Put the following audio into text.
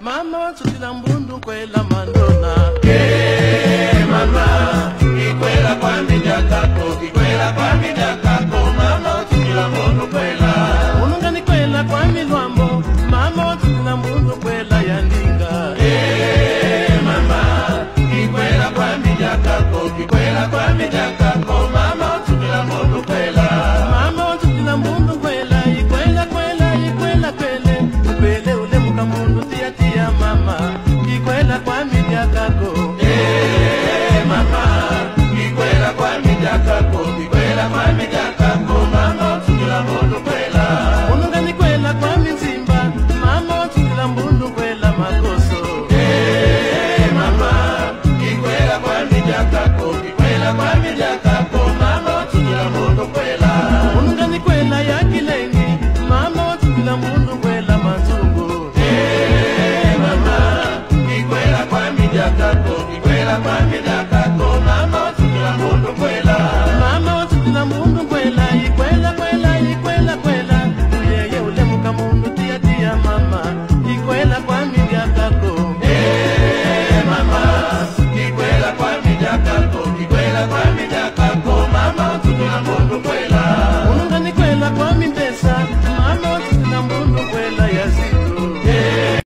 Mama tutila mbundu kwela mandona. Mama, ikwela kwa midakako, ikwela kwa midakako. Mama tutila mbundu kwela. Unungani kwela kwa milwambo. Mama tutila mbundu